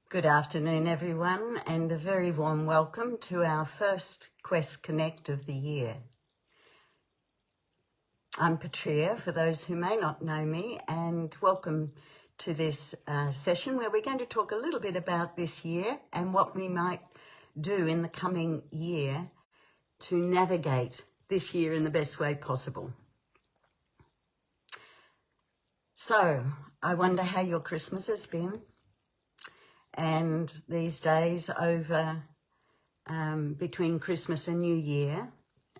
Good afternoon, everyone, and a very warm welcome to our first Quest Connect of the year. I'm Petrea, for those who may not know me, and welcome to this session where we're going to talk a little bit about this year and what we might do in the coming year to navigate this year in the best way possible. So, I wonder how your Christmas has been, and these days over between Christmas and New Year,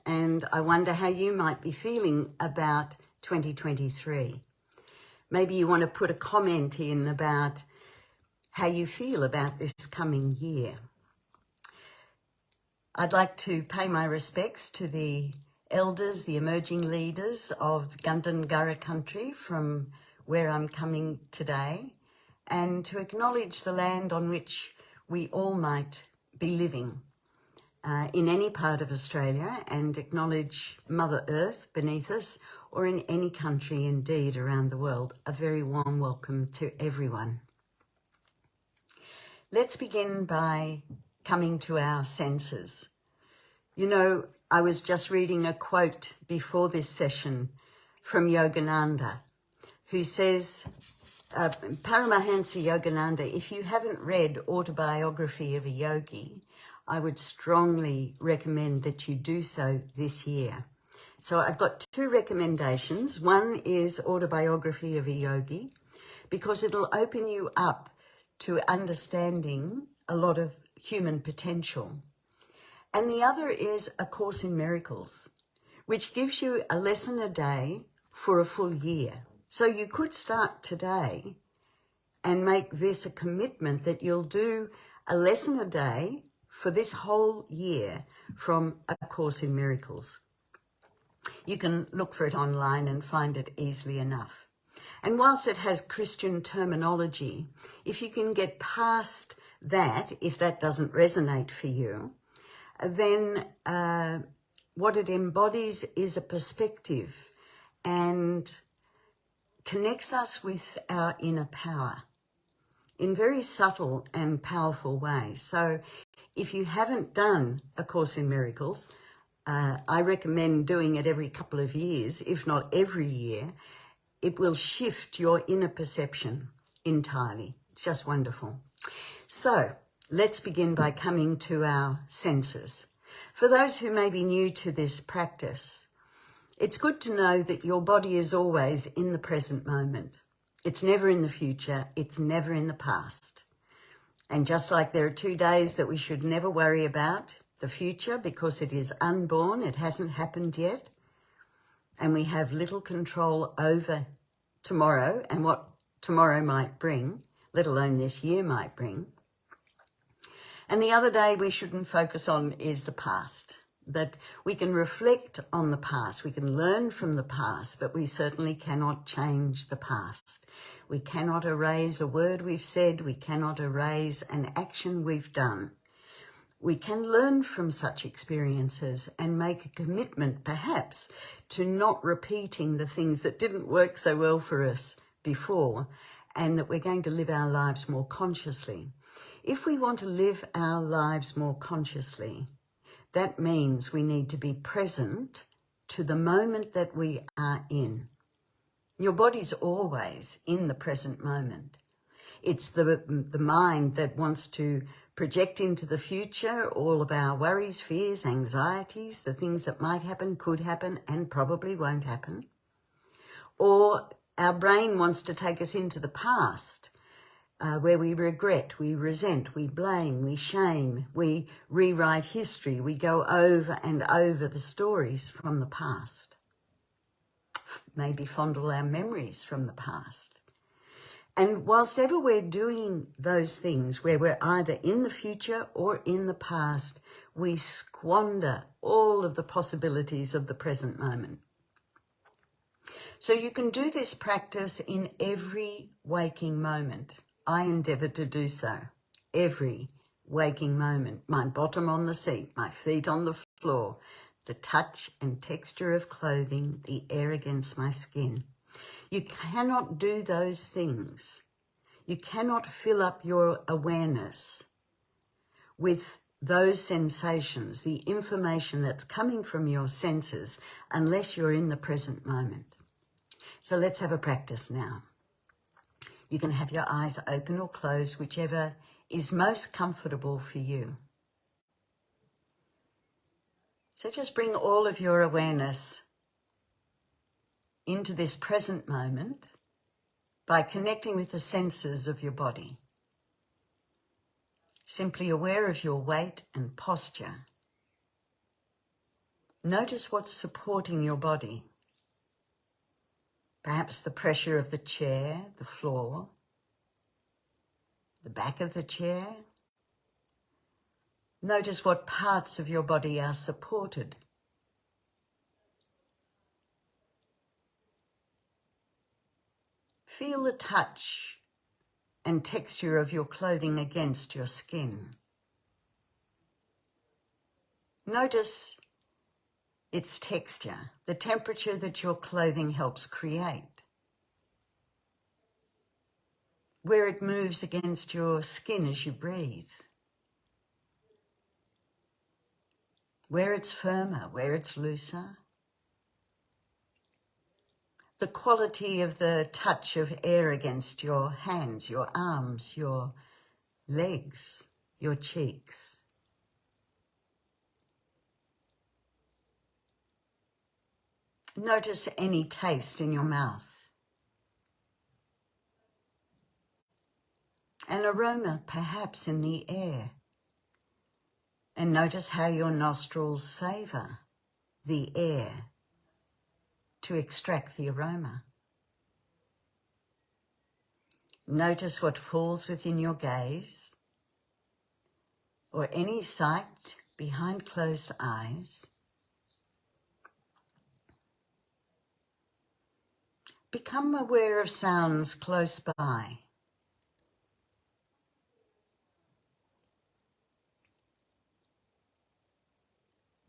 and I wonder how you might be feeling about 2023. Maybe you want to put a comment in about how you feel about this coming year. I'd like to pay my respects to the elders, the emerging leaders of Gundungurra country from where I'm coming today, and to acknowledge the land on which we all might be living in any part of Australia, and acknowledge Mother Earth beneath us, or in any country indeed around the world. A very warm welcome to everyone. Let's begin by coming to our senses. You know, I was just reading a quote before this session from Yogananda, who says, Paramahansa Yogananda, if you haven't read Autobiography of a Yogi, I would strongly recommend that you do so this year. So I've got two recommendations. One is Autobiography of a Yogi, because it'll open you up to understanding a lot of human potential. And the other is A Course in Miracles, which gives you a lesson a day for a full year. So you could start today and make this a commitment that you'll do a lesson a day for this whole year from A Course in Miracles. You can look for it online and find it easily enough. And whilst it has Christian terminology, if you can get past that, if that doesn't resonate for you, then what it embodies is a perspective and connects us with our inner power in very subtle and powerful ways. So if you haven't done A Course in Miracles, I recommend doing it every couple of years, if not every year. It will shift your inner perception entirely. It's just wonderful. So let's begin by coming to our senses. For those who may be new to this practice, it's good to know that your body is always in the present moment. It's never in the future. It's never in the past. And just like there are 2 days that we should never worry about, the future, because it is unborn, it hasn't happened yet, and we have little control over tomorrow and what tomorrow might bring, let alone this year might bring. And the other day we shouldn't focus on is the past, that we can reflect on the past, we can learn from the past, but we certainly cannot change the past. We cannot erase a word we've said, we cannot erase an action we've done. We can learn from such experiences and make a commitment, perhaps, to not repeating the things that didn't work so well for us before, and that we're going to live our lives more consciously. If we want to live our lives more consciously, that means we need to be present to the moment that we are in. Your body's always in the present moment. It's the mind that wants to project into the future all of our worries, fears, anxieties, the things that might happen, could happen, and probably won't happen. Or our brain wants to take us into the past, where we regret, we resent, we blame, we shame, we rewrite history, we go over and over the stories from the past. Maybe fondle our memories from the past. And whilst ever we're doing those things where we're either in the future or in the past, we squander all of the possibilities of the present moment. So you can do this practice in every waking moment. I endeavour to do so every waking moment. My bottom on the seat, my feet on the floor, the touch and texture of clothing, the air against my skin. You cannot do those things You cannot fill up your awareness with those sensations, the information that's coming from your senses, unless you're in the present moment. So let's have a practice now. You can have your eyes open or closed, whichever is most comfortable for you. So just bring all of your awareness into this present moment by connecting with the senses of your body. Simply aware of your weight and posture. Notice what's supporting your body. Perhaps the pressure of the chair, the floor, the back of the chair. Notice what parts of your body are supported. Feel the touch and texture of your clothing against your skin. Notice its texture, the temperature that your clothing helps create, where it moves against your skin as you breathe, where it's firmer, where it's looser, the quality of the touch of air against your hands, your arms, your legs, your cheeks. Notice any taste in your mouth. An aroma perhaps in the air. And notice how your nostrils savour the air to extract the aroma. Notice what falls within your gaze or any sight behind closed eyes. Become aware of sounds close by.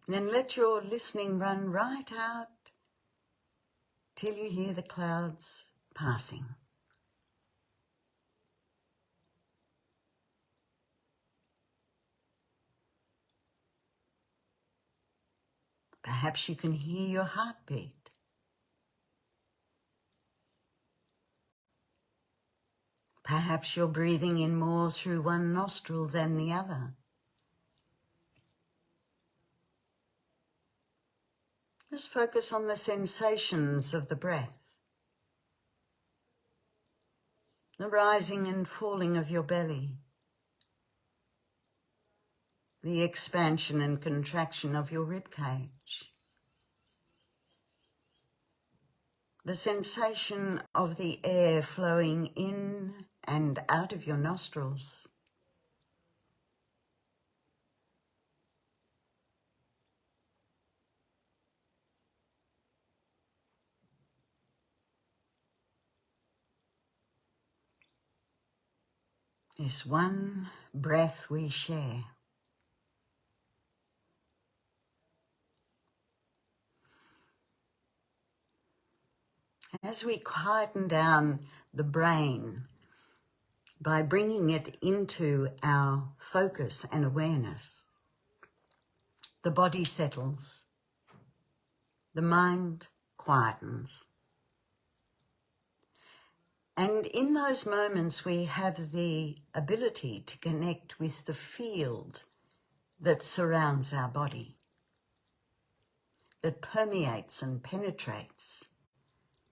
Then let your listening run right out till you hear the clouds passing. Perhaps you can hear your heartbeat. Perhaps you're breathing in more through one nostril than the other. Just focus on the sensations of the breath, the rising and falling of your belly, the expansion and contraction of your rib cage, the sensation of the air flowing in and out of your nostrils. This one breath we share. As we quieten down the brain by bringing it into our focus and awareness, the body settles, the mind quietens. And in those moments, we have the ability to connect with the field that surrounds our body, that permeates and penetrates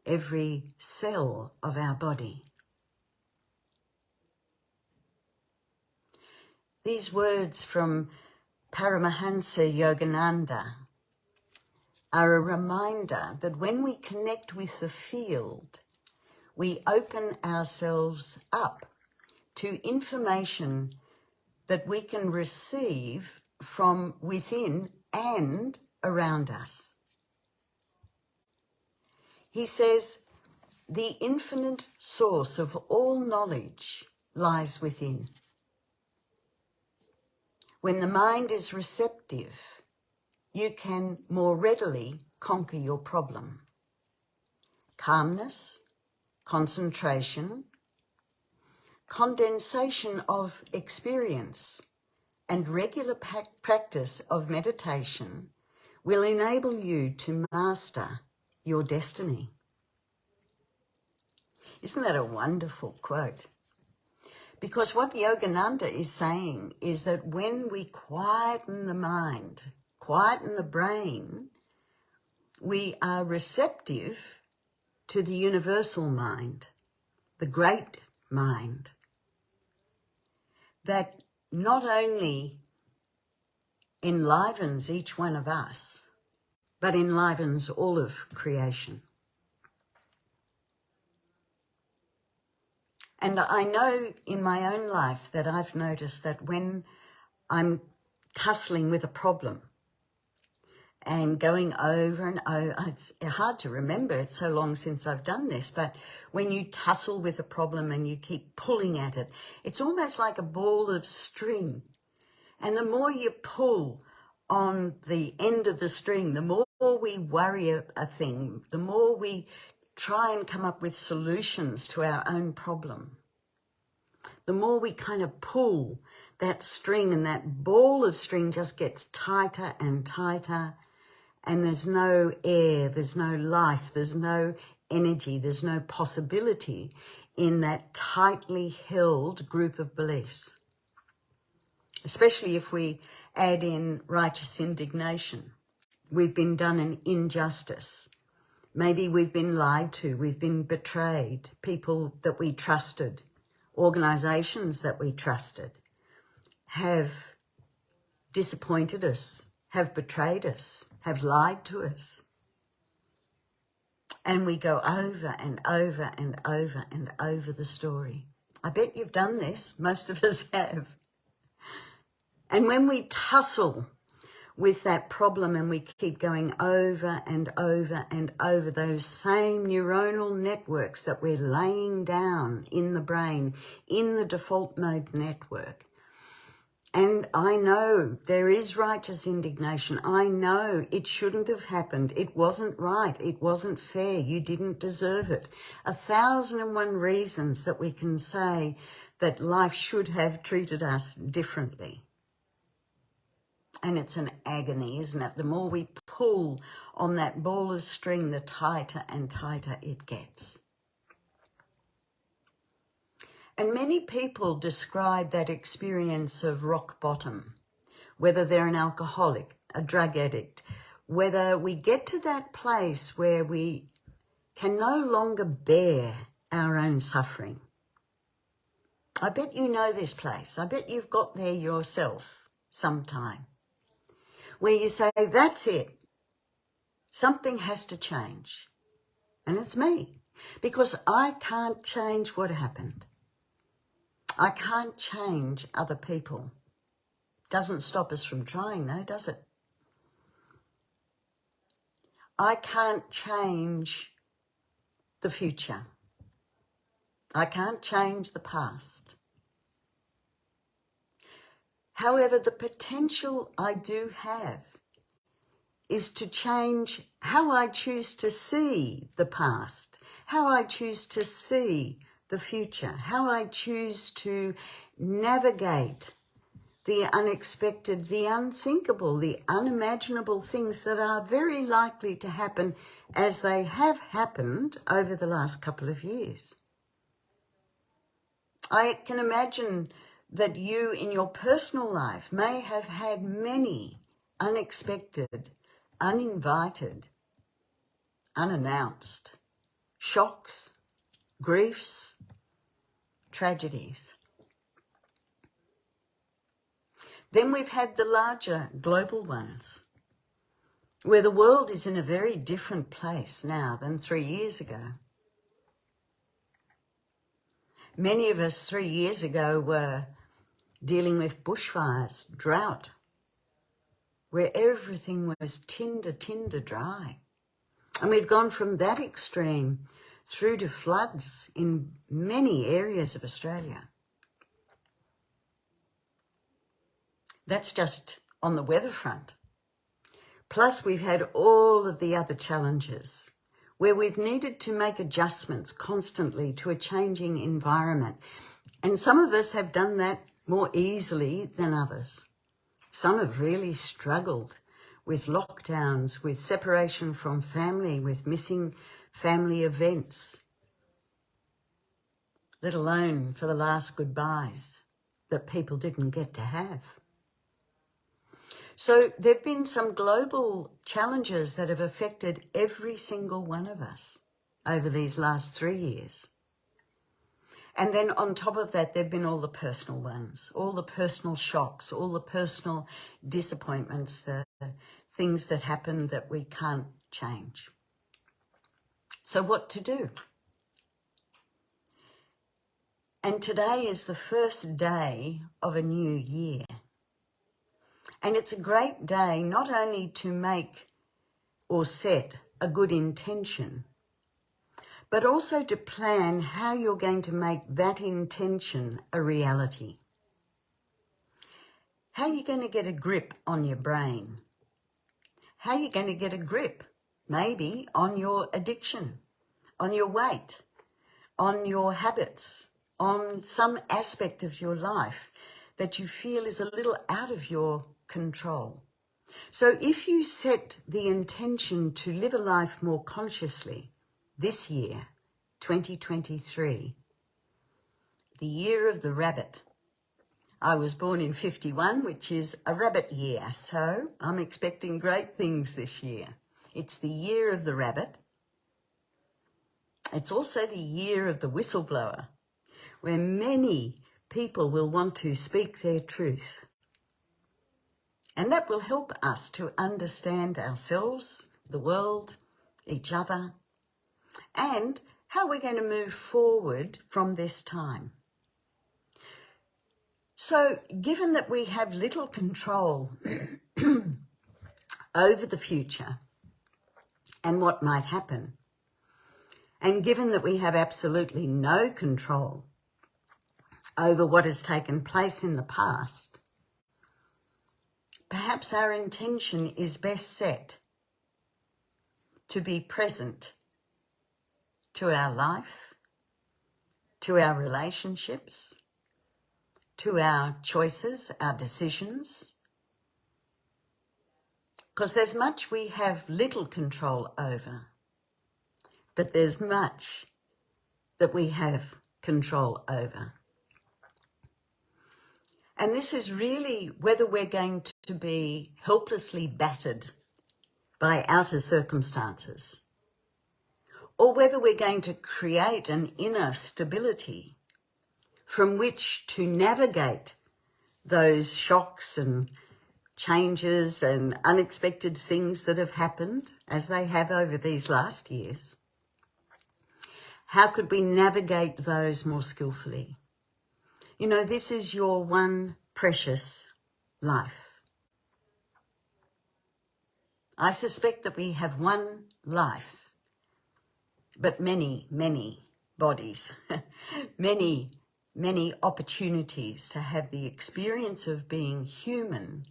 every cell of our body. These words from Paramahansa Yogananda are a reminder that when we connect with the field, we open ourselves up to information that we can receive from within and around us. He says, the infinite source of all knowledge lies within. When the mind is receptive, you can more readily conquer your problem. Calmness, concentration, condensation of experience and regular practice of meditation will enable you to master your destiny. Isn't that a wonderful quote? Because what Yogananda is saying is that when we quieten the mind, quieten the brain, we are receptive to the universal mind, the great mind, that not only enlivens each one of us, but enlivens all of creation. And I know in my own life that I've noticed that when I'm tussling with a problem and going over and over, it's hard to remember, it's so long since I've done this, but when you tussle with a problem and you keep pulling at it, it's almost like a ball of string. And the more you pull on the end of the string, the more we worry a thing, the more we try and come up with solutions to our own problem. The more we kind of pull that string, and that ball of string just gets tighter and tighter, and there's no air, there's no life, there's no energy, there's no possibility in that tightly held group of beliefs. Especially if we add in righteous indignation. We've been done an injustice. Maybe we've been lied to, we've been betrayed, people that we trusted, organisations that we trusted have disappointed us, have betrayed us, have lied to us. And we go over and over and over and over the story. I bet you've done this, most of us have. And when we tussle with that problem and we keep going over and over and over those same neuronal networks that we're laying down in the brain, in the default mode network. And I know there is righteous indignation. I know it shouldn't have happened. It wasn't right. It wasn't fair. You didn't deserve it. 1,001 reasons that we can say that life should have treated us differently. And it's an agony, isn't it? The more we pull on that ball of string, the tighter and tighter it gets. And many people describe that experience of rock bottom, whether they're an alcoholic, a drug addict, whether we get to that place where we can no longer bear our own suffering. I bet you know this place. I bet you've got there yourself sometime, where you say, that's it. Something has to change. And it's me, because I can't change what happened. I can't change other people. Doesn't stop us from trying though, does it? I can't change the future. I can't change the past. However, the potential I do have is to change how I choose to see the past, how I choose to see the future, how I choose to navigate the unexpected, the unthinkable, the unimaginable things that are very likely to happen as they have happened over the last couple of years. I can imagine that you in your personal life may have had many unexpected, uninvited, unannounced shocks, griefs, tragedies. Then we've had the larger global ones, where the world is in a very different place now than 3 years ago. Many of us 3 years ago were dealing with bushfires, drought, where everything was tinder dry. And we've gone from that extreme through to floods in many areas of Australia. That's just on the weather front. Plus, we've had all of the other challenges where we've needed to make adjustments constantly to a changing environment. And some of us have done that more easily than others. Some have really struggled with lockdowns, with separation from family, with missing family events, let alone for the last goodbyes that people didn't get to have. So there have been some global challenges that have affected every single one of us over these last 3 years. And then on top of that, there have been all the personal ones, all the personal shocks, all the personal disappointments, the things that happen that we can't change. So what to do? And today is the first day of a new year. And it's a great day not only to make or set a good intention, but also to plan how you're going to make that intention a reality. How are you going to get a grip on your brain? How are you going to get a grip, maybe, on your addiction, on your weight, on your habits, on some aspect of your life that you feel is a little out of your control? So if you set the intention to live a life more consciously this year, 2023, the year of the rabbit. I was born in 51, which is a rabbit year, so I'm expecting great things this year. It's the year of the rabbit. It's also the year of the whistleblower, where many people will want to speak their truth. And that will help us to understand ourselves, the world, each other, and how we're going to move forward from this time. So, given that we have little control over the future and what might happen, and given that we have absolutely no control over what has taken place in the past, perhaps our intention is best set to be present to our life, to our relationships, to our choices, our decisions, because there's much we have little control over, but there's much that we have control over. And this is really whether we're going to be helplessly battered by outer circumstances, or whether we're going to create an inner stability from which to navigate those shocks and changes and unexpected things that have happened, as they have over these last years. How could we navigate those more skillfully? You know, this is your one precious life. I suspect that we have one life, but many, many bodies, many, many opportunities to have the experience of being human,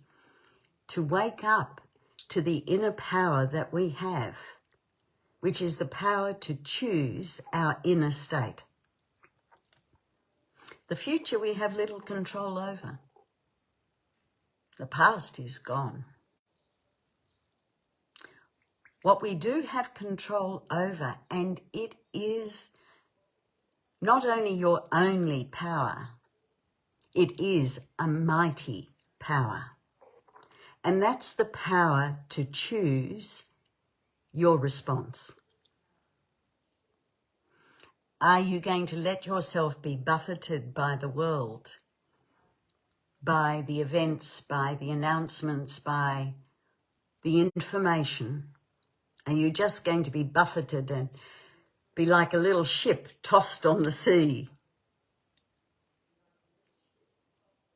to wake up to the inner power that we have, which is the power to choose our inner state. The future we have little control over. The past is gone. What we do have control over, and it is not only your only power, it is a mighty power. And that's the power to choose your response. Are you going to let yourself be buffeted by the world, by the events, by the announcements, by the information? Are you just going to be buffeted and be like a little ship tossed on the sea?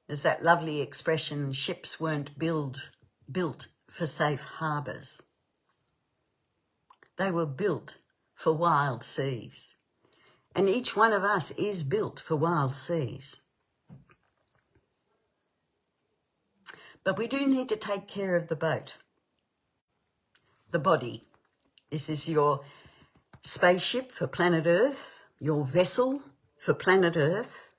There's that lovely expression, ships weren't built for safe harbours. They were built for wild seas. And each one of us is built for wild seas. But we do need to take care of the boat, the body. This is your spaceship for planet Earth, your vessel for planet Earth.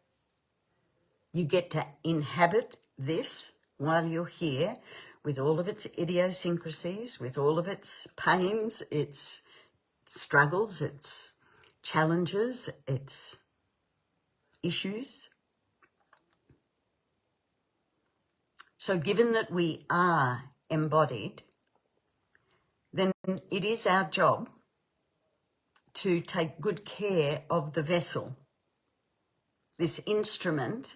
You get to inhabit this while you're here with all of its idiosyncrasies, with all of its pains, its struggles, its challenges, its issues. So given that we are embodied, then it is our job to take good care of the vessel, this instrument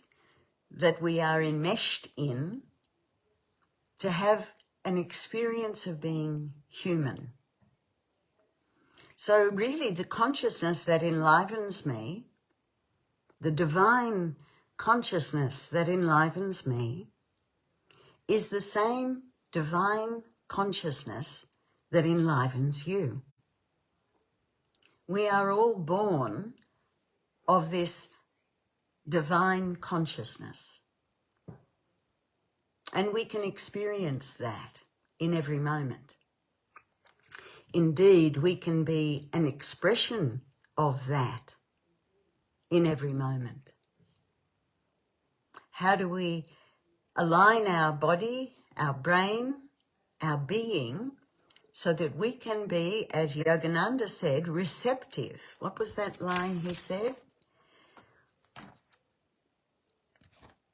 that we are enmeshed in, to have an experience of being human. So really the consciousness that enlivens me, the divine consciousness that enlivens me, is the same divine consciousness that enlivens you. We are all born of this divine consciousness, and we can experience that in every moment. Indeed, we can be an expression of that in every moment. How do we align our body, our brain, our being, so that we can be, as Yogananda said, receptive? What was that line he said?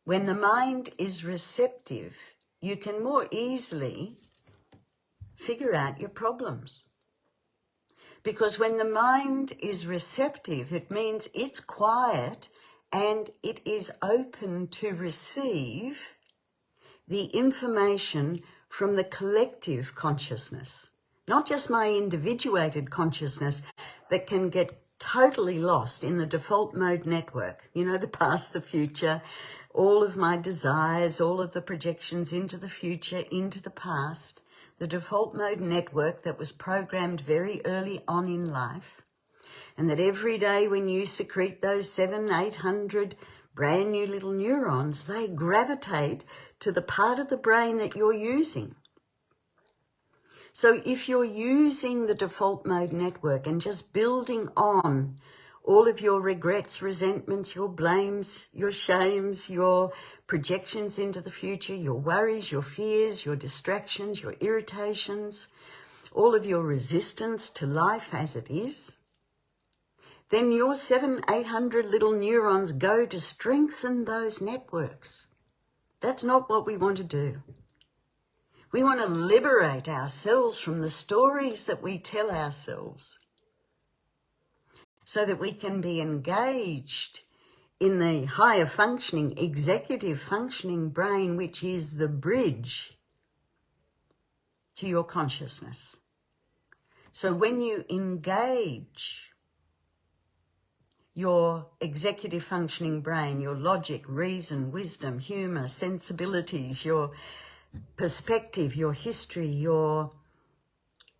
When the mind is receptive, you can more easily figure out your problems. Because when the mind is receptive, it means it's quiet and it is open to receive the information from the collective consciousness, not just my individuated consciousness that can get totally lost in the default mode network. You know, the past, the future, all of my desires, all of the projections into the future, into the past, the default mode network that was programmed very early on in life, and that every day when you secrete those 700-800 brand new little neurons, they gravitate to the part of the brain that you're using. So if you're using the default mode network and just building on all of your regrets, resentments, your blames, your shames, your projections into the future, your worries, your fears, your distractions, your irritations, all of your resistance to life as it is, then your 700-800 little neurons go to strengthen those networks. That's not what we want to do. We want to liberate ourselves from the stories that we tell ourselves so that we can be engaged in the higher functioning, executive functioning brain, which is the bridge to your consciousness. So when you engage your executive functioning brain, your logic, reason, wisdom, humour, sensibilities, your perspective, your history, your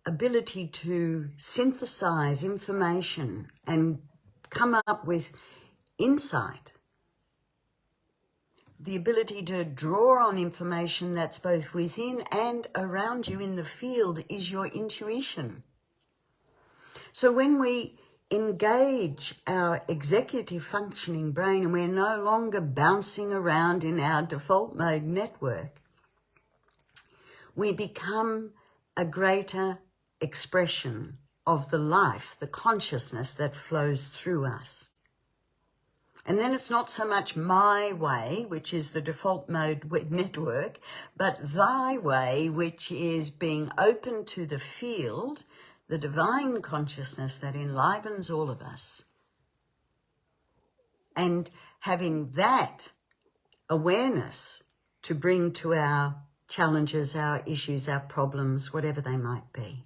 ability to synthesize information and come up with insight, the ability to draw on information that's both within and around you in the field is your intuition. So when we engage our executive functioning brain and we're no longer bouncing around in our default mode network, we become a greater expression of the life, the consciousness that flows through us. And then it's not so much my way, which is the default mode network, but thy way, which is being open to the field, the divine consciousness that enlivens all of us. And having that awareness to bring to our challenges, our issues, our problems, whatever they might be.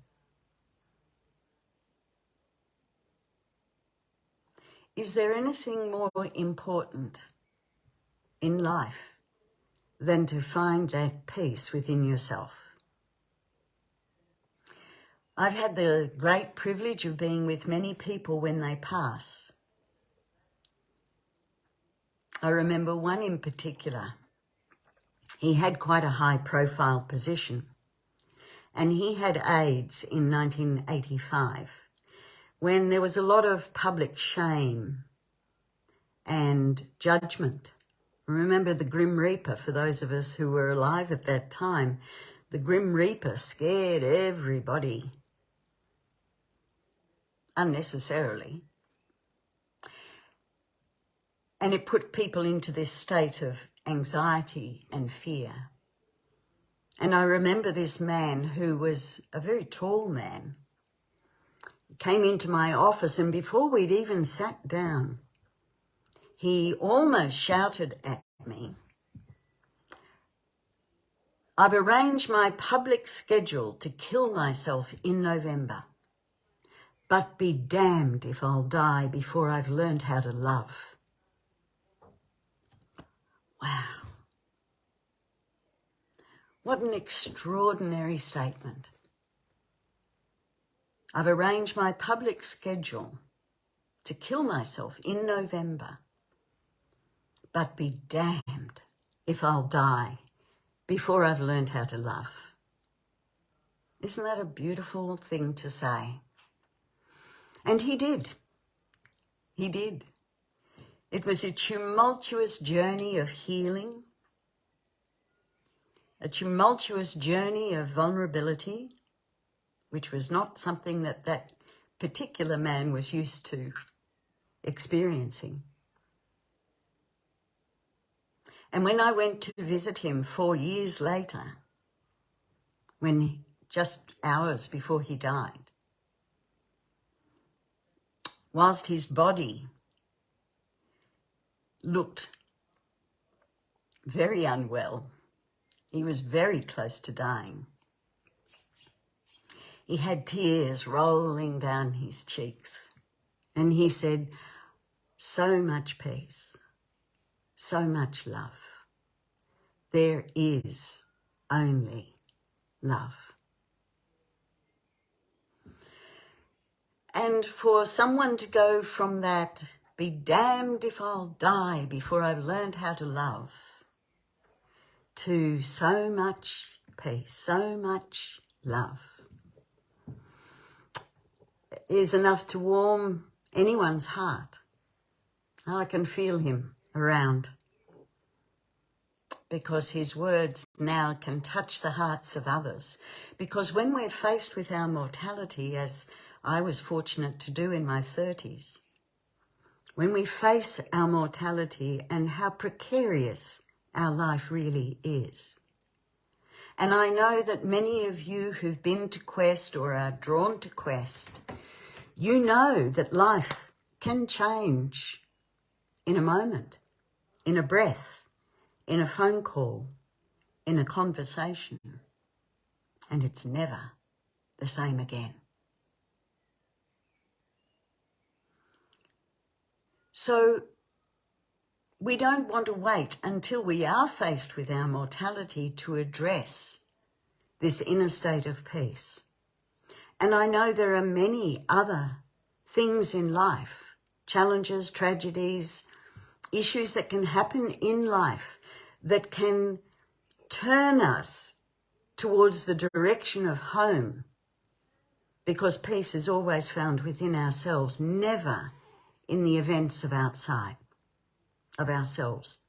Is there anything more important in life than to find that peace within yourself? I've had the great privilege of being with many people when they pass. I remember one in particular. He had quite a high-profile position, and he had AIDS in 1985 when there was a lot of public shame and judgment. Remember the Grim Reaper, for those of us who were alive at that time. The Grim Reaper scared everybody unnecessarily. And it put people into this state of anxiety and fear. And I remember this man, who was a very tall man, came into my office, and before we'd even sat down, he almost shouted at me, "I've arranged my public schedule to kill myself in November, but be damned if I'll die before I've learned how to love." Wow. What an extraordinary statement. I've arranged my public schedule to kill myself in November, but be damned if I'll die before I've learned how to love. Isn't that a beautiful thing to say? And he did. He did. It was a tumultuous journey of healing, a tumultuous journey of vulnerability, which was not something that that particular man was used to experiencing. And when I went to visit him 4 years later, just hours before he died, whilst his body looked very unwell, he was very close to dying. He had tears rolling down his cheeks, and he said, "So much peace, so much love. There is only love." And for someone to go from that, "Be damned if I'll die before I've learned how to love," to so much peace, so much love, is enough to warm anyone's heart. I can feel him around, because his words now can touch the hearts of others. Because when we're faced with our mortality, as I was fortunate to do in my 30s, when we face our mortality and how precarious our life really is. And I know that many of you who've been to Quest or are drawn to Quest, you know that life can change in a moment, in a breath, in a phone call, in a conversation, and it's never the same again. So we don't want to wait until we are faced with our mortality to address this inner state of peace. And I know there are many other things in life, challenges, tragedies, issues that can happen in life that can turn us towards the direction of home, because peace is always found within ourselves, never in the events of outside of ourselves.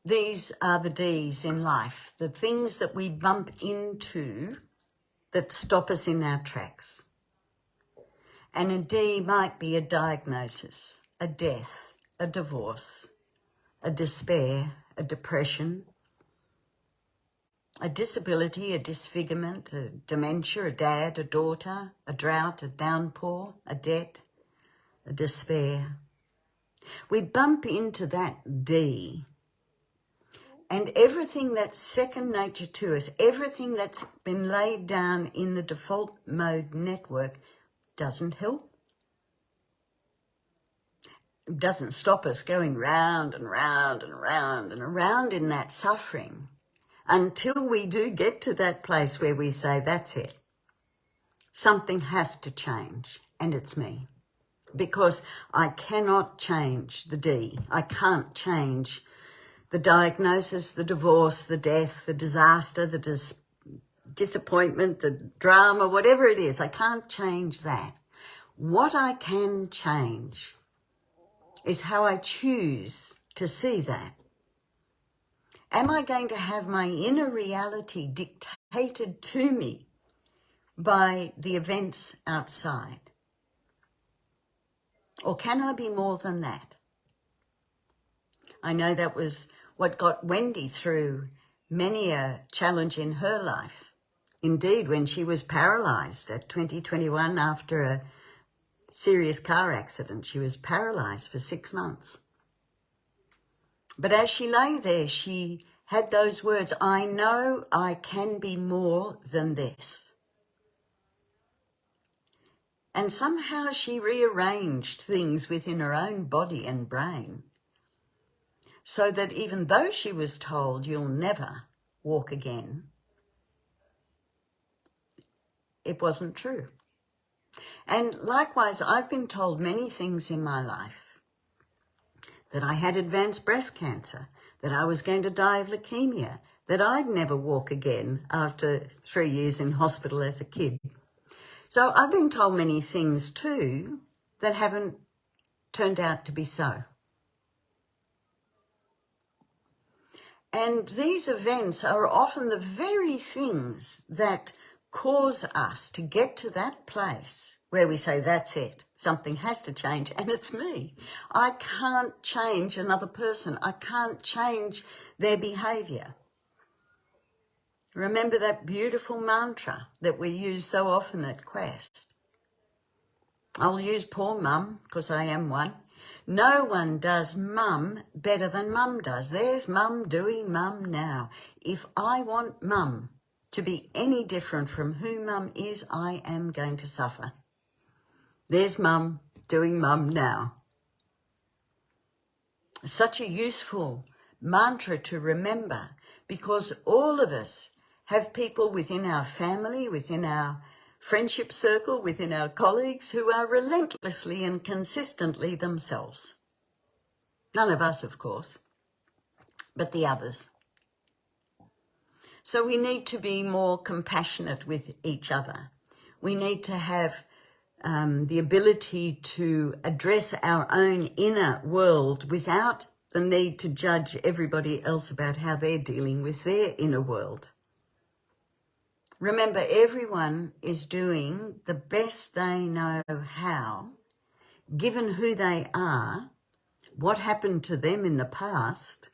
These are the D's in life, the things that we bump into that stop us in our tracks. And a D might be a diagnosis, a death, a divorce, a despair, a depression, a disability, a disfigurement, a dementia, a dad, a daughter, a drought, a downpour, a debt, a despair. We bump into that D, and everything that's second nature to us, everything that's been laid down in the default mode network, doesn't help. It doesn't stop us going round and round and round and around in that suffering until we do get to that place where we say, that's it. Something has to change, and it's me. Because I cannot change the D. I can't change the diagnosis, the divorce, the death, the disaster, disappointment, the drama, whatever it is. I can't change that. What I can change is how I choose to see that. Am I going to have my inner reality dictated to me by the events outside? Or can I be more than that? I know that was what got Wendy through many a challenge in her life. Indeed, when she was paralysed at 2021 after a serious car accident, she was paralysed for 6 months. But as she lay there, she had those words, I know I can be more than this. And somehow she rearranged things within her own body and brain so that even though she was told you'll never walk again, it wasn't true. And likewise, I've been told many things in my life, that I had advanced breast cancer, that I was going to die of leukemia, that I'd never walk again after 3 years in hospital as a kid. So I've been told many things too that haven't turned out to be so. And these events are often the very things that cause us to get to that place where we say, that's it, something has to change, and it's me. I can't change another person. I can't change their behaviour. Remember that beautiful mantra that we use so often at Quest. I'll use poor mum, because I am one. No one does mum better than mum does. There's mum doing mum now. If I want mum to be any different from who mum is, I am going to suffer. There's mum doing mum now. Such a useful mantra to remember, because all of us have people within our family, within our friendship circle, within our colleagues who are relentlessly and consistently themselves. None of us, of course, but the others. So we need to be more compassionate with each other. We need to have the ability to address our own inner world without the need to judge everybody else about how they're dealing with their inner world. Remember, everyone is doing the best they know how, given who they are, what happened to them in the past,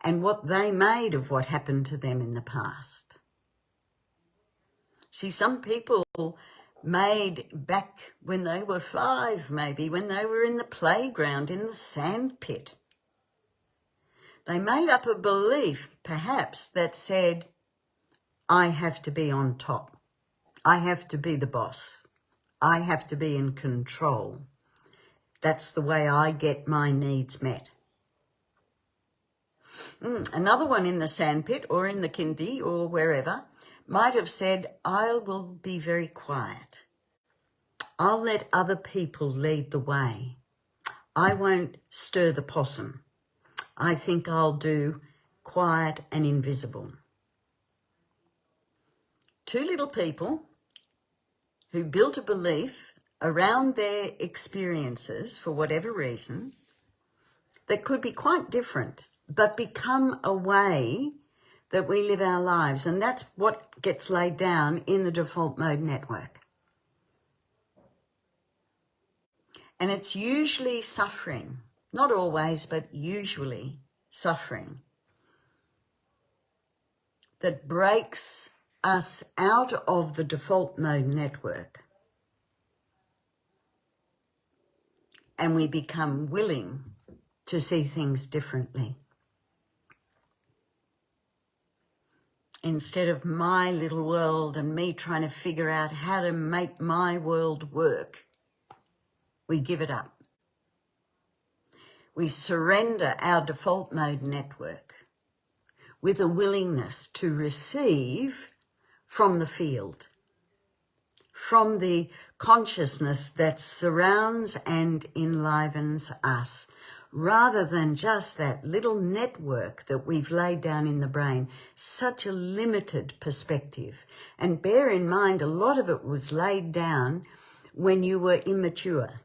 and what they made of what happened to them in the past. See, some people made back when they were 5, maybe, when they were in the playground, in the sandpit. They made up a belief, perhaps, that said, I have to be on top. I have to be the boss. I have to be in control. That's the way I get my needs met. Another one in the sandpit or in the kindy or wherever might have said, I will be very quiet. I'll let other people lead the way. I won't stir the possum. I think I'll do quiet and invisible. 2 little people who built a belief around their experiences for whatever reason that could be quite different, but become a way that we live our lives. And that's what gets laid down in the default mode network. And it's usually suffering, not always, but usually suffering, that breaks us out of the default mode network, and we become willing to see things differently. Instead of my little world and me trying to figure out how to make my world work, we give it up. We surrender our default mode network with a willingness to receive from the field, from the consciousness that surrounds and enlivens us, rather than just that little network that we've laid down in the brain, such a limited perspective. And bear in mind, a lot of it was laid down when you were immature,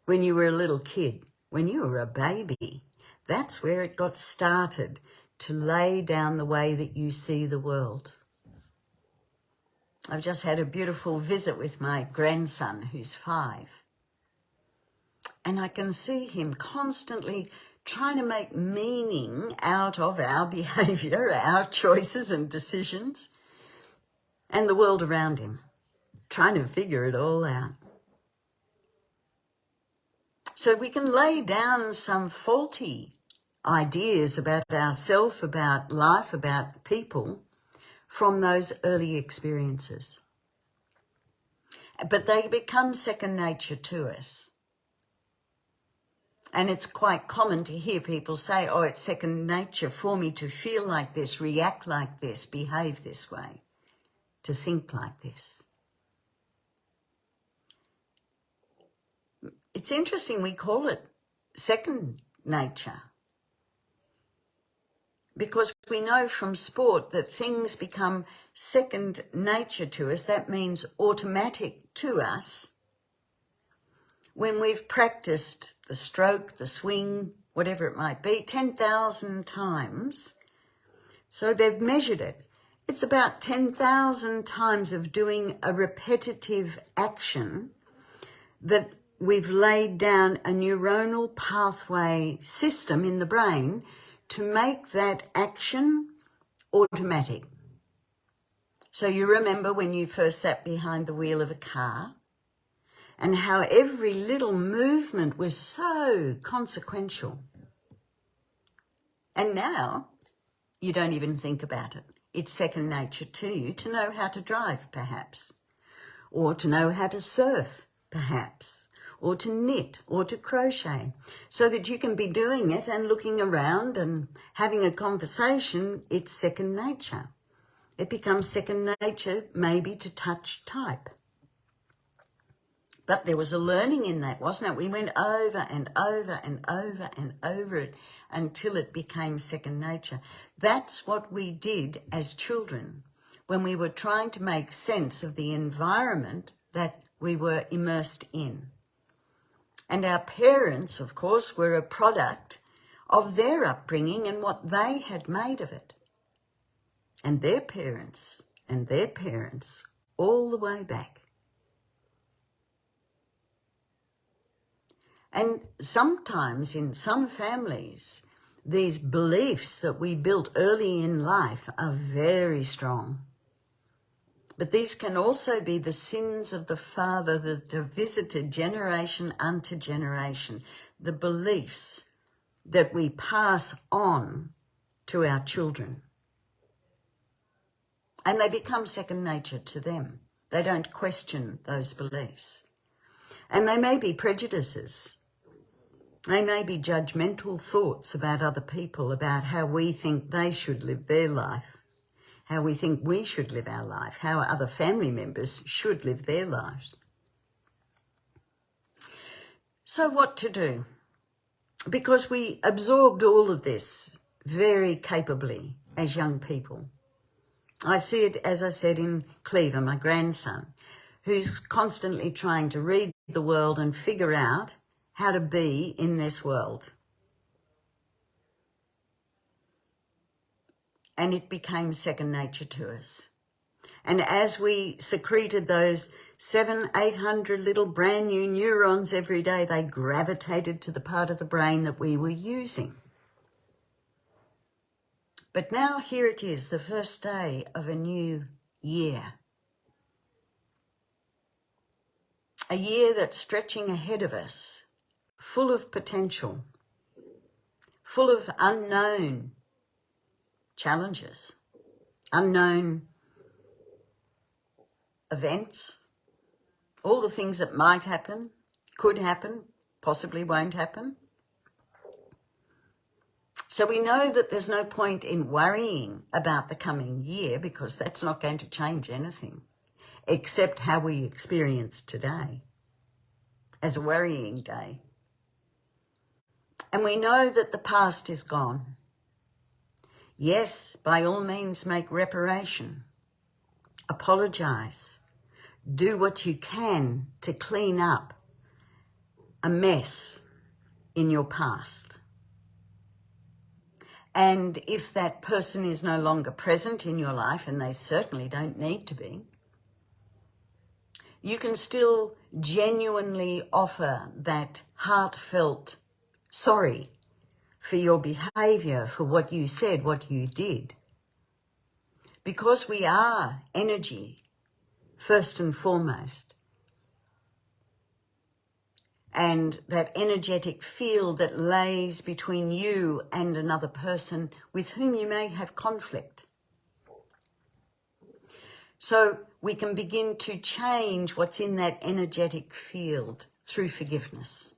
when you were a little kid, when you were a baby. That's where it got started, to lay down the way that you see the world. I've just had a beautiful visit with my grandson, who's 5. And I can see him constantly trying to make meaning out of our behaviour, our choices and decisions, and the world around him, trying to figure it all out. So we can lay down some faulty ideas about ourselves, about life, about people from those early experiences. But they become second nature to us. And it's quite common to hear people say, oh, it's second nature for me to feel like this, react like this, behave this way, to think like this. It's interesting we call it second nature, because we know from sport that things become second nature to us. That means automatic to us when we've practiced the stroke, the swing, whatever it might be, 10,000 times. So they've measured it. It's about 10,000 times of doing a repetitive action that we've laid down a neuronal pathway system in the brain to make that action automatic. So you remember when you first sat behind the wheel of a car, and how every little movement was so consequential. And now you don't even think about it. It's second nature to you to know how to drive, perhaps, or to know how to surf, perhaps, or to knit or to crochet, so that you can be doing it and looking around and having a conversation. It's second nature. It becomes second nature maybe to touch, type. But there was a learning in that, wasn't it? We went over and over and over and over it until it became second nature. That's what we did as children when we were trying to make sense of the environment that we were immersed in. And our parents, of course, were a product of their upbringing and what they had made of it. And their parents, all the way back. And sometimes in some families, these beliefs that we built early in life are very strong. But these can also be the sins of the father that have visited generation unto generation, the beliefs that we pass on to our children. And they become second nature to them. They don't question those beliefs. And they may be prejudices. They may be judgmental thoughts about other people, about how we think they should live their life, how we think we should live our life, how other family members should live their lives. So what to do? Because we absorbed all of this very capably as young people. I see it, as I said, in Cleaver, my grandson, who's constantly trying to read the world and figure out how to be in this world. And it became second nature to us. And as we secreted those 700-800 little brand new neurons every day, they gravitated to the part of the brain that we were using. But now here it is, the first day of a new year. A year that's stretching ahead of us, full of potential, full of unknown challenges, unknown events, all the things that might happen, could happen, possibly won't happen. So we know that there's no point in worrying about the coming year, because that's not going to change anything except how we experience today as a worrying day. And we know that the past is gone. Yes, by all means make reparation. Apologise. Do what you can to clean up a mess in your past. And if that person is no longer present in your life, and they certainly don't need to be, you can still genuinely offer that heartfelt sorry for your behaviour, for what you said, what you did. Because we are energy, first and foremost. And that energetic field that lays between you and another person with whom you may have conflict. So we can begin to change what's in that energetic field through forgiveness.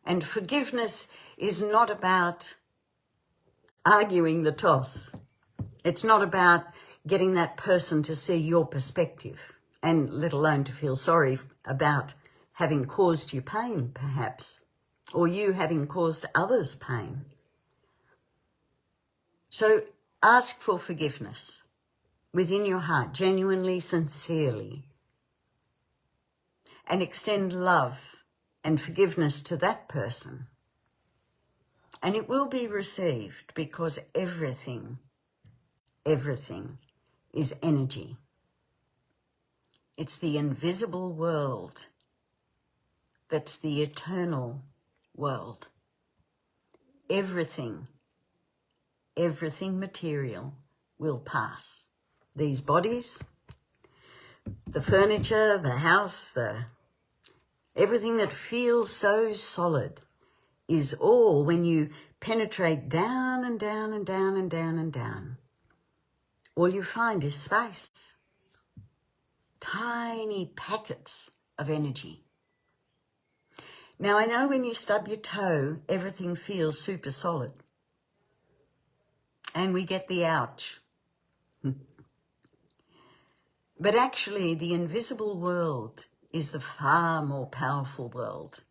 And forgiveness is not about arguing the toss. It's not about getting that person to see your perspective, and let alone to feel sorry about having caused you pain, perhaps, or you having caused others pain. So ask for forgiveness within your heart, genuinely, sincerely, and extend love and forgiveness to that person. And it will be received, because everything is energy. It's the invisible world that's the eternal world. Everything material will pass. These bodies, the furniture, the house, everything that feels so solid is all, when you penetrate down and down and down and down and down, all you find is space. Tiny packets of energy. Now, I know when you stub your toe, everything feels super solid. And we get the ouch. But actually, the invisible world is the far more powerful world.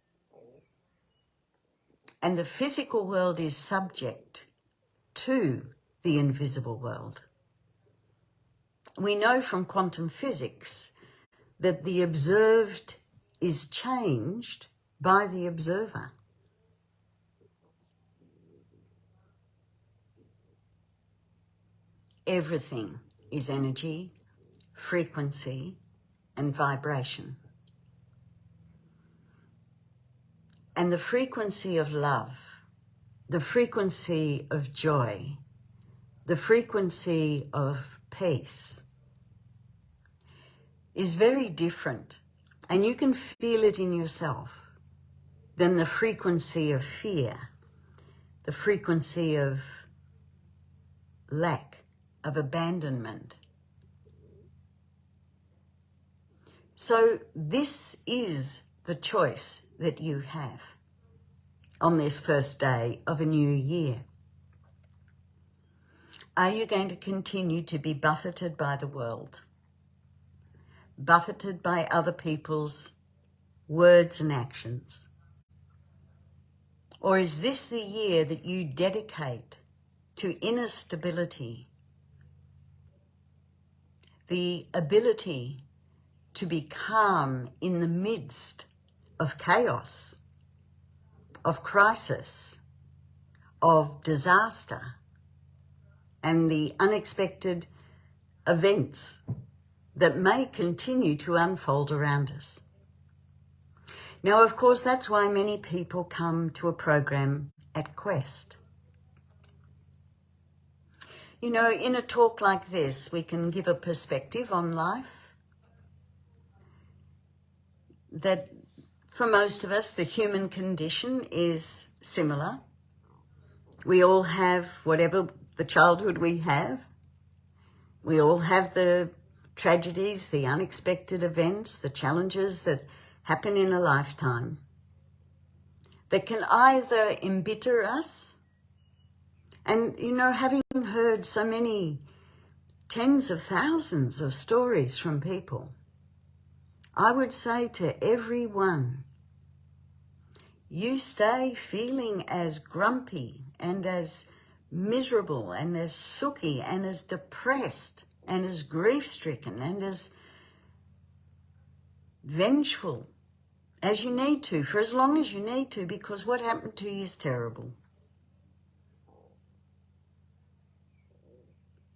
And the physical world is subject to the invisible world. We know from quantum physics that the observed is changed by the observer. Everything is energy, frequency, and vibration. And the frequency of love, the frequency of joy, the frequency of peace is very different, and you can feel it in yourself, than the frequency of fear, the frequency of lack, of abandonment. So this is the choice that you have on this first day of a new year. Are you going to continue to be buffeted by the world, buffeted by other people's words and actions? Or is this the year that you dedicate to inner stability, the ability to be calm in the midst of chaos, of crisis, of disaster, and the unexpected events that may continue to unfold around us? Now, of course, that's why many people come to a program at Quest. You know, in a talk like this, we can give a perspective on life that for most of us, the human condition is similar. We all have whatever the childhood we have. We all have the tragedies, the unexpected events, the challenges that happen in a lifetime that can either embitter us. And, you know, having heard so many tens of thousands of stories from people, I would say to everyone, you stay feeling as grumpy and as miserable and as sooky and as depressed and as grief-stricken and as vengeful as you need to, for as long as you need to, because what happened to you is terrible.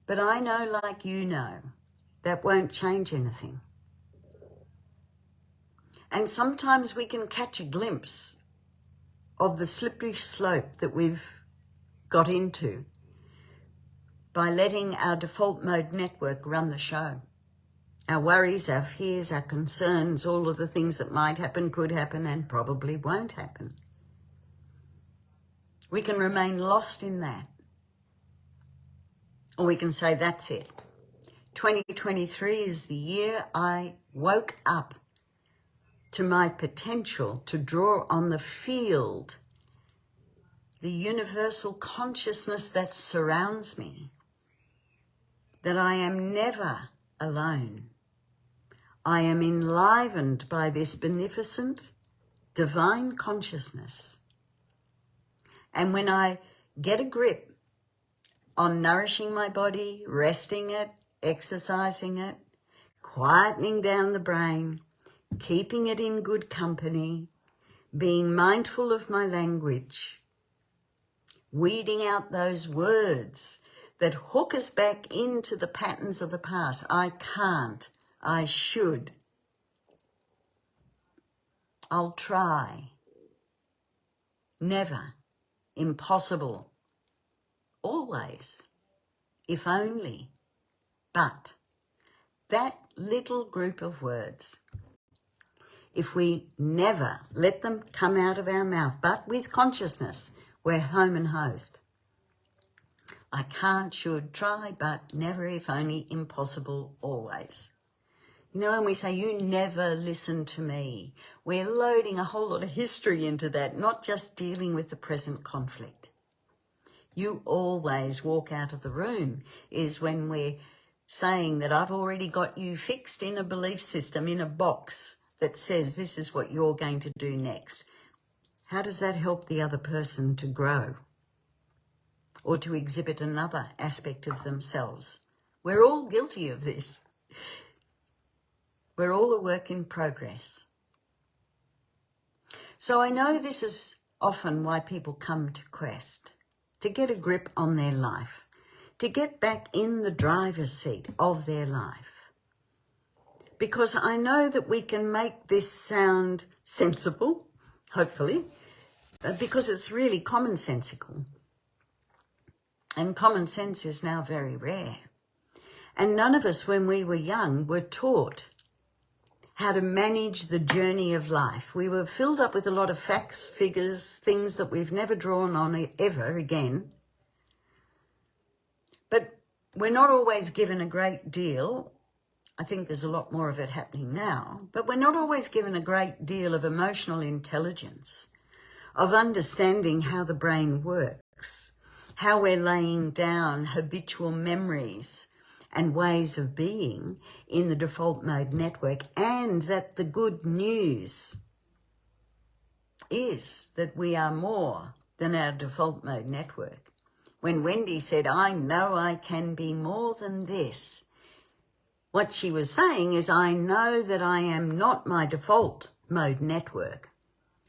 But I know, like you know, that won't change anything. And sometimes we can catch a glimpse of the slippery slope that we've got into by letting our default mode network run the show. Our worries, our fears, our concerns, all of the things that might happen, could happen, and probably won't happen. We can remain lost in that. Or we can say, that's it. 2023 is the year I woke up to my potential to draw on the field, the universal consciousness that surrounds me, that I am never alone. I am enlivened by this beneficent, divine consciousness. And when I get a grip on nourishing my body, resting it, exercising it, quietening down the brain, keeping it in good company, being mindful of my language, weeding out those words that hook us back into the patterns of the past. I can't, I should, I'll try, never, impossible, always, if only, but. That little group of words, if we never let them come out of our mouth, but with consciousness, we're home and host. I can't, should, try, but, never, if only, impossible, always. You know, when we say, you never listen to me, we're loading a whole lot of history into that, not just dealing with the present conflict. You always walk out of the room is when we're saying that I've already got you fixed in a belief system, in a box that says this is what you're going to do next. How does that help the other person to grow or to exhibit another aspect of themselves? We're all guilty of this. We're all a work in progress. So I know this is often why people come to Quest, to get a grip on their life, to get back in the driver's seat of their life. Because I know that we can make this sound sensible, hopefully, because it's really commonsensical. And common sense is now very rare. And none of us, when we were young, were taught how to manage the journey of life. We were filled up with a lot of facts, figures, things that we've never drawn on ever again. But we're not always given a great deal. I think there's a lot more of it happening now, but we're not always given a great deal of emotional intelligence, of understanding how the brain works, how we're laying down habitual memories and ways of being in the default mode network, and that the good news is that we are more than our default mode network. When Wendy said, I know I can be more than this, what she was saying is, I know that I am not my default mode network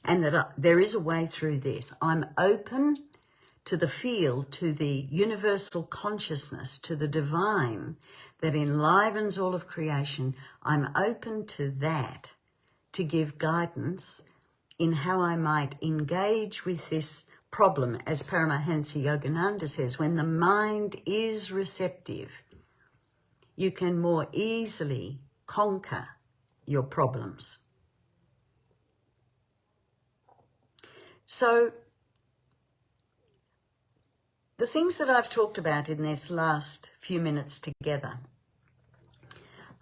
and that there is a way through this. I'm open to the field, to the universal consciousness, to the divine that enlivens all of creation. I'm open to that to give guidance in how I might engage with this problem. As Paramahansa Yogananda says, when the mind is receptive, you can more easily conquer your problems. So the things that I've talked about in this last few minutes together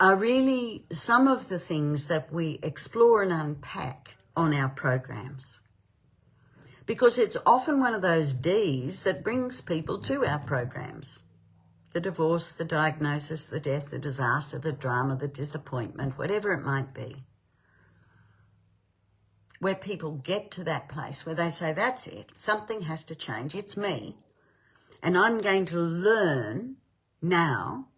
are really some of the things that we explore and unpack on our programs. Because it's often one of those Ds that brings people to our programs. The divorce, the diagnosis, the death, the disaster, the drama, the disappointment, whatever it might be. where people get to that place where they say, that's it, something has to change, it's me, and I'm going to learn now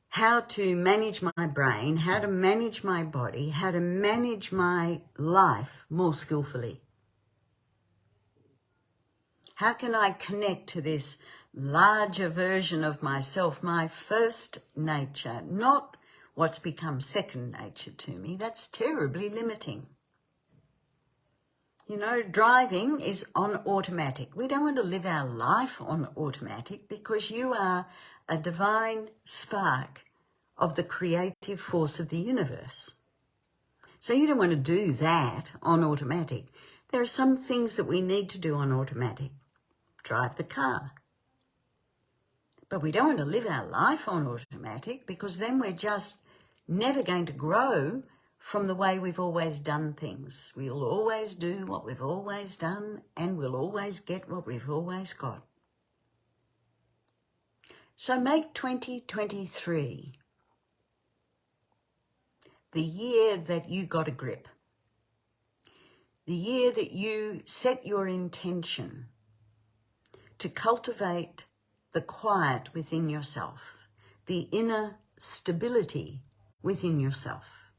how to manage my brain, how to manage my body, how to manage my life more skillfully. How can I connect to this larger version of myself, my first nature, not what's become second nature to me? That's terribly limiting. You know, driving is on automatic. We don't want to live our life on automatic because you are a divine spark of the creative force of the universe. So you don't want to do that on automatic. There are some things that we need to do on automatic. Drive the car. But we don't want to live our life on automatic because then we're just never going to grow from the way we've always done things. We'll always do what we've always done and we'll always get what we've always got. So make 2023 the year that you got a grip, the year that you set your intention to cultivate the quiet within yourself, the inner stability within yourself.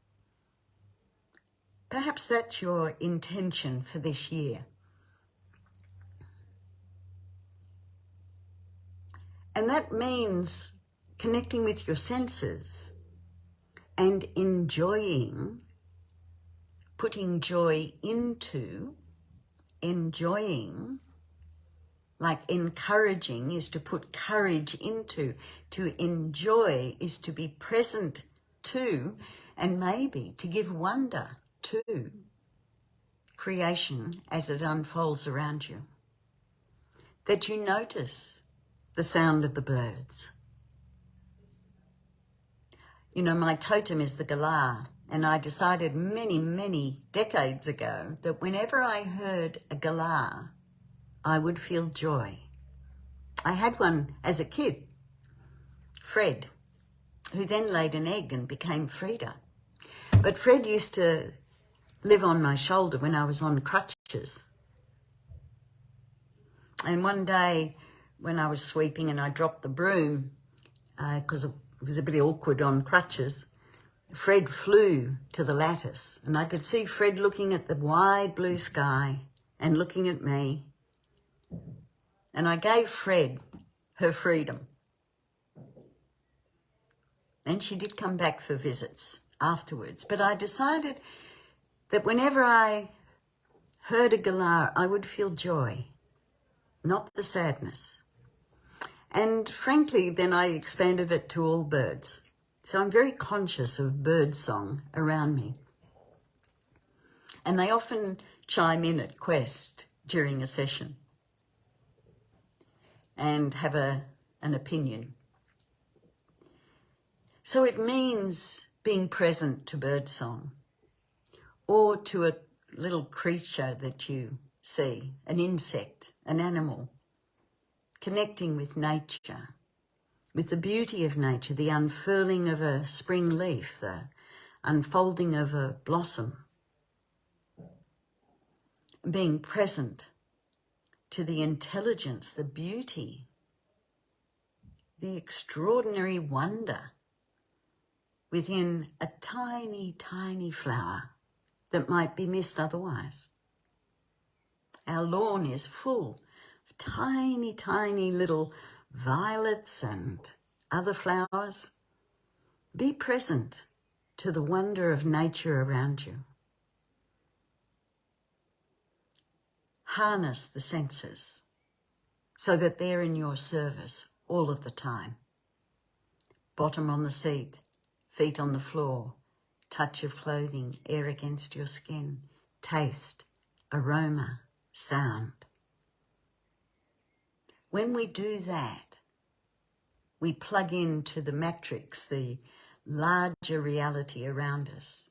Perhaps that's your intention for this year. And that means connecting with your senses and enjoying, putting joy into, enjoying. Like encouraging is to put courage into, to enjoy is to be present to, and maybe to give wonder to creation as it unfolds around you. That you notice the sound of the birds. You know, my totem is the galah, and I decided many, many decades ago that whenever I heard a galah, I would feel joy. I had one as a kid, Fred, who then laid an egg and became Frida. But Fred used to live on my shoulder when I was on crutches. And one day when I was sweeping and I dropped the broom, because it was a bit awkward on crutches, Fred flew to the lattice and I could see Fred looking at the wide blue sky and looking at me. And I gave Fred her freedom. And she did come back for visits afterwards. But I decided that whenever I heard a galah, I would feel joy, not the sadness. And frankly, then I expanded it to all birds. So I'm very conscious of bird song around me. And they often chime in at Quest during a session and have an opinion. So it means being present to birdsong or to a little creature that you see, an insect, an animal, connecting with nature, with the beauty of nature, the unfurling of a spring leaf, the unfolding of a blossom, being present to the intelligence, the beauty, the extraordinary wonder within a tiny, tiny flower that might be missed otherwise. Our lawn is full of tiny, tiny little violets and other flowers. Be present to the wonder of nature around you. Harness the senses so that they're in your service all of the time. Bottom on the seat, feet on the floor, touch of clothing, air against your skin, taste, aroma, sound. When we do that, we plug into the matrix, the larger reality around us.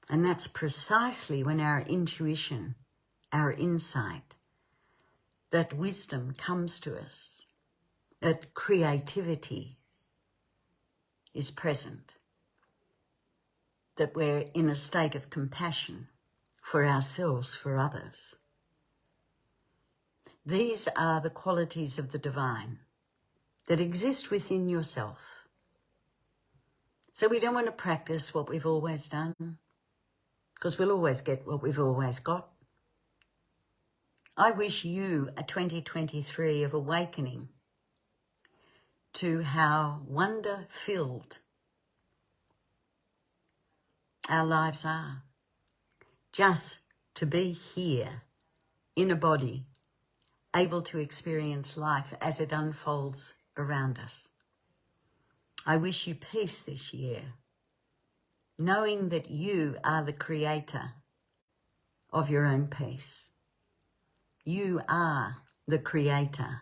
And that's precisely when our intuition, our insight, that wisdom comes to us, that creativity is present, that we're in a state of compassion for ourselves, for others. These are the qualities of the divine that exist within yourself. So we don't want to practice what we've always done, because we'll always get what we've always got. I wish you a 2023 of awakening to how wonder-filled our lives are. Just to be here in a body, able to experience life as it unfolds around us. I wish you peace this year, knowing that you are the creator of your own peace. You are the creator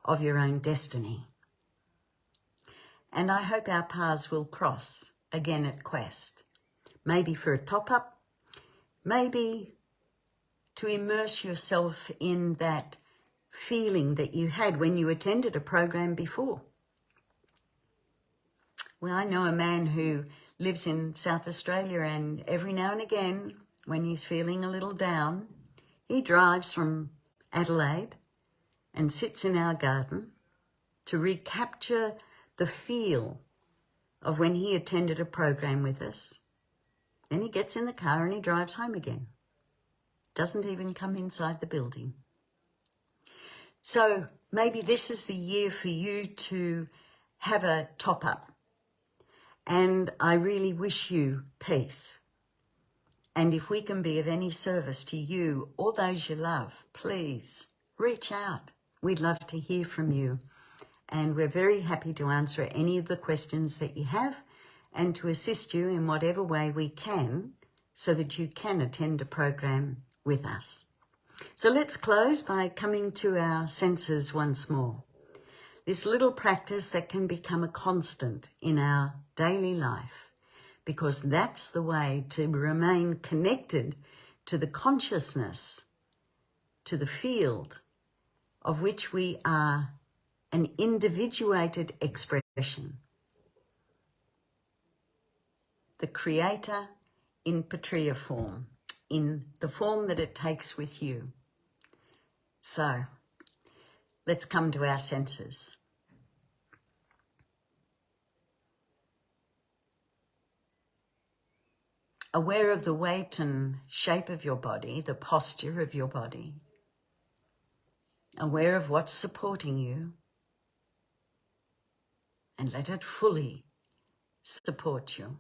of your own destiny. And I hope our paths will cross again at Quest, maybe for a top-up, maybe to immerse yourself in that feeling that you had when you attended a program before. Well, I know a man who lives in South Australia, and every now and again, when he's feeling a little down, he drives from Adelaide and sits in our garden to recapture the feel of when he attended a program with us. Then he gets in the car and he drives home again. Doesn't even come inside the building. So maybe this is the year for you to have a top-up. And I really wish you peace. And if we can be of any service to you or those you love, please reach out. We'd love to hear from you. And we're very happy to answer any of the questions that you have and to assist you in whatever way we can so that you can attend a program with us. So let's close by coming to our senses once more. This little practice that can become a constant in our daily life, because that's the way to remain connected to the consciousness, to the field of which we are an individuated expression. The Creator in Petrea form, in the form that it takes with you. So, let's come to our senses. Aware of the weight and shape of your body, the posture of your body. Aware of what's supporting you. And let it fully support you.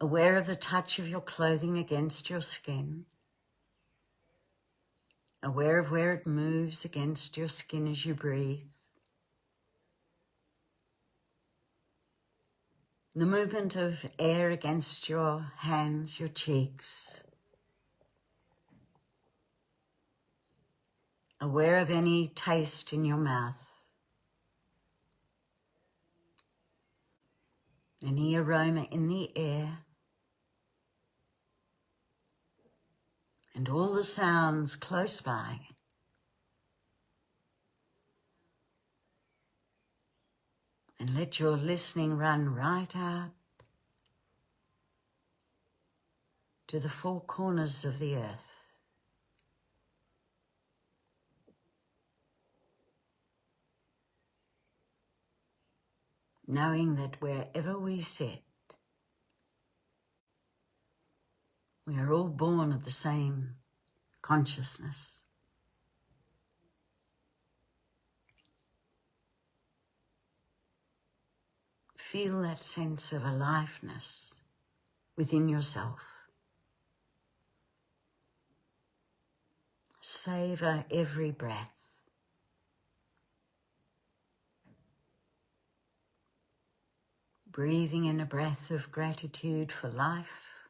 Aware of the touch of your clothing against your skin. Aware of where it moves against your skin as you breathe. The movement of air against your hands, your cheeks. Aware of any taste in your mouth. Any aroma in the air. And all the sounds close by. And let your listening run right out to the four corners of the earth. Knowing that wherever we sit, we are all born of the same consciousness. Feel that sense of aliveness within yourself. Savor every breath. Breathing in a breath of gratitude for life,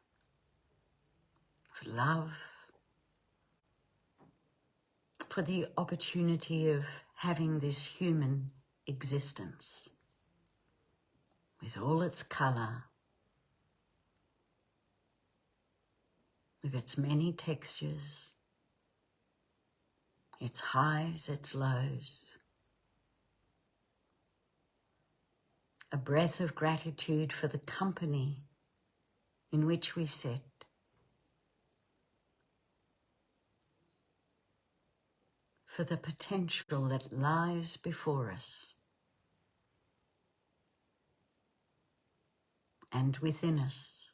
for love, for the opportunity of having this human existence with all its colour, with its many textures, its highs, its lows, a breath of gratitude for the company in which we sit, for the potential that lies before us and within us.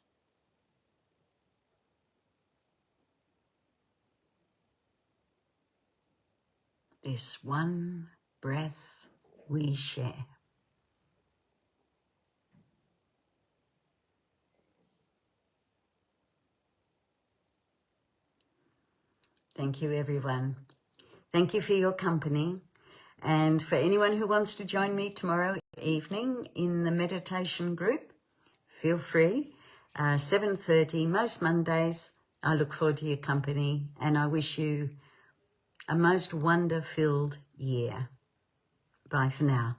This one breath we share. Thank you, everyone. Thank you for your company. And for anyone who wants to join me tomorrow evening in the meditation group, feel free. 7:30, most Mondays. I look forward to your company, and I wish you a most wonder-filled year. Bye for now.